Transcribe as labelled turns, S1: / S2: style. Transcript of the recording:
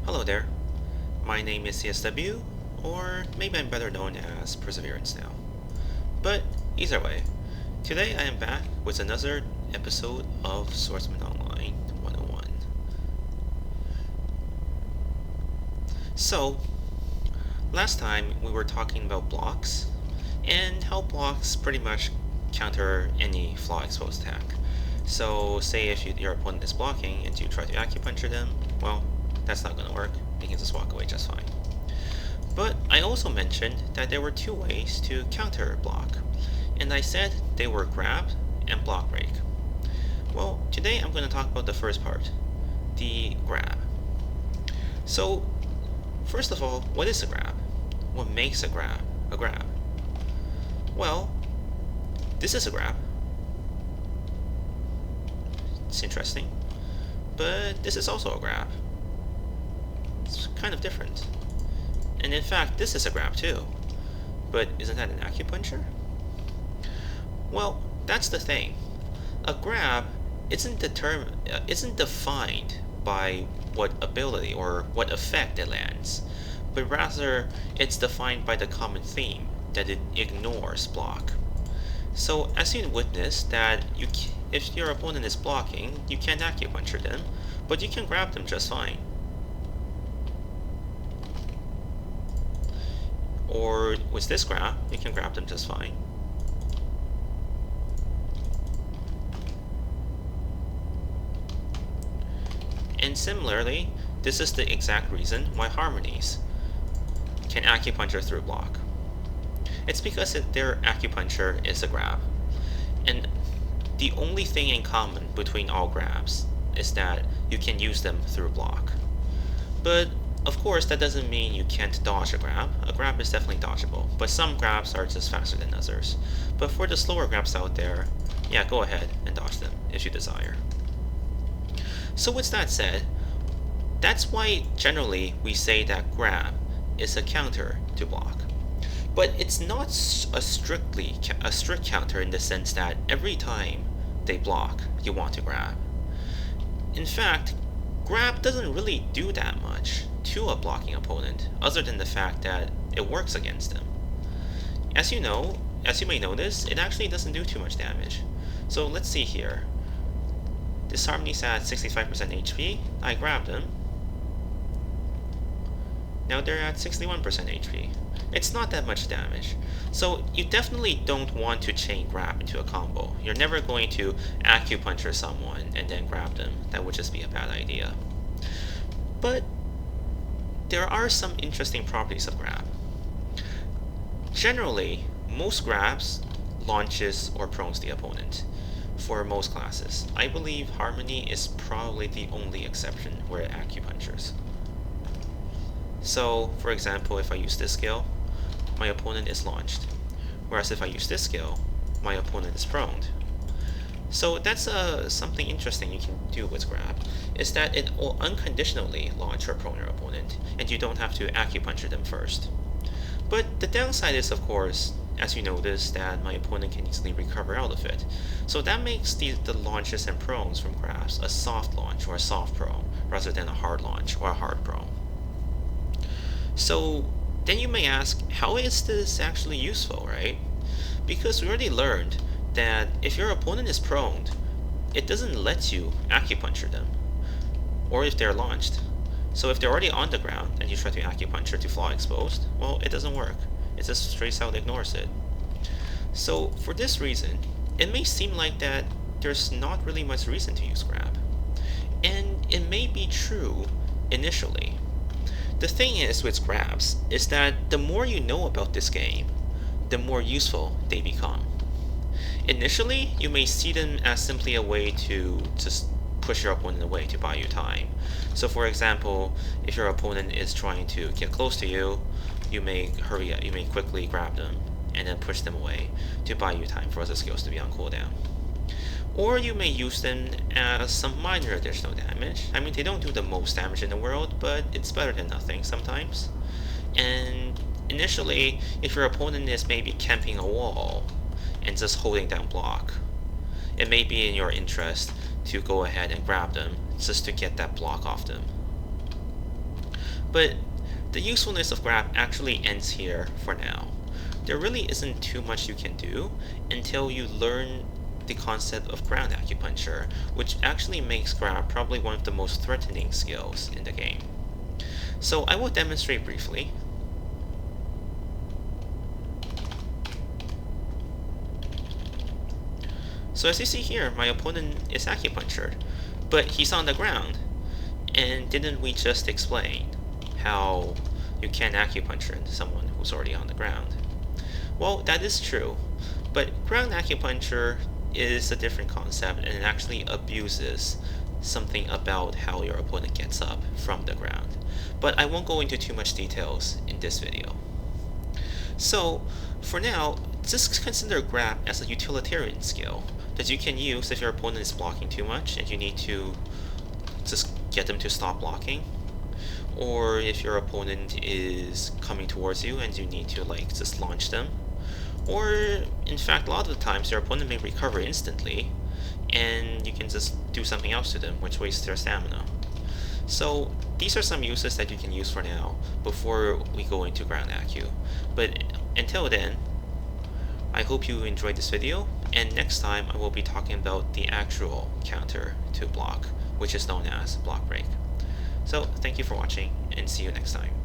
S1: Hello there, my name is CSW, or maybe I'm better known as Perseverance now. But either way, today I am back with another episode of Swordsman Online 101. So, last time we were talking about blocks, and how blocks pretty much counter any flaw exposed attack. So say if your opponent is blocking and you try to acupuncture them, well, that's not going to work. You can just walk away just fine. But I also mentioned that there were two ways to counter block, and I said they were grab and block break. Well, today I'm going to talk about the first part, the grab. So, first of all, what is a grab? What makes a grab a grab? Well, this is a grab. It's interesting. But this is also a grab. It's kind of different. And in fact, this is a grab too. But isn't that an acupuncture? Well, that's the thing. A grab isn't defined by what ability or what effect it lands, but rather it's defined by the common theme that it ignores block. So as you witness that if your opponent is blocking, you can't acupuncture them, but you can grab them just fine. Or with this grab, you can grab them just fine. And similarly, this is the exact reason why harmonies can acupuncture through block. It's because their acupuncture is a grab. And the only thing in common between all grabs is that you can use them through block. But of course, that doesn't mean you can't dodge a grab. A grab is definitely dodgeable, but some grabs are just faster than others. But for the slower grabs out there, yeah, go ahead and dodge them if you desire. So with that said, that's why generally we say that grab is a counter to block. But it's not a strict counter in the sense that every time they block, you want to grab. In fact, grab doesn't really do that much to a blocking opponent, other than the fact that it works against them. As you may notice, it actually doesn't do too much damage. So let's see here. This harmony's at 65% HP. I grabbed them. Now they're at 61% HP. It's not that much damage. So you definitely don't want to chain grab into a combo. You're never going to acupuncture someone and then grab them. That would just be a bad idea. But there are some interesting properties of grab. Generally, most grabs launches or prones the opponent for most classes. I believe Harmony is probably the only exception where it acupunctures. So, for example, if I use this skill, my opponent is launched. Whereas if I use this skill, my opponent is proned. So that's something interesting you can do with grab, is that it will unconditionally launch or prone your opponent, and you don't have to acupuncture them first. But the downside is, of course, as you notice, that my opponent can easily recover out of it. So that makes the launches and prones from grabs a soft launch or a soft prone, rather than a hard launch or a hard prone. So then you may ask, how is this actually useful, right? Because we already learned that if your opponent is proned, it doesn't let you acupuncture them, or if they're launched. So if they're already on the ground and you try to acupuncture to flaw exposed, well, it doesn't work. It just straight out ignores it. So for this reason, it may seem like that there's not really much reason to use grab. And it may be true initially. The thing is with grabs is that the more you know about this game, the more useful they become. Initially, you may see them as simply a way to just push your opponent away to buy you time. So for example, if your opponent is trying to get close to you, you may quickly grab them and then push them away to buy you time for other skills to be on cooldown. Or you may use them as some minor additional damage. I mean, they don't do the most damage in the world, but it's better than nothing sometimes. And initially, if your opponent is maybe camping a wall and just holding down block, it may be in your interest to go ahead and grab them just to get that block off them. But the usefulness of grab actually ends here for now. There really isn't too much you can do until you learn the concept of ground acupuncture, which actually makes grab probably one of the most threatening skills in the game. So I will demonstrate briefly. So as you see here, my opponent is acupunctured, but he's on the ground. And didn't we just explain how you can acupuncture someone who's already on the ground? Well, that is true, but ground acupuncture is a different concept and it actually abuses something about how your opponent gets up from the ground. But I won't go into too much details in this video. So, for now, just consider grab as a utilitarian skill that you can use if your opponent is blocking too much and you need to just get them to stop blocking, or if your opponent is coming towards you and you need to just launch them, or in fact a lot of the times your opponent may recover instantly and you can just do something else to them which wastes their stamina. So these are some uses that you can use for now before we go into ground acu. But until then, I hope you enjoyed this video, and next time I will be talking about the actual counter to block, which is known as block break. So thank you for watching, and see you next time.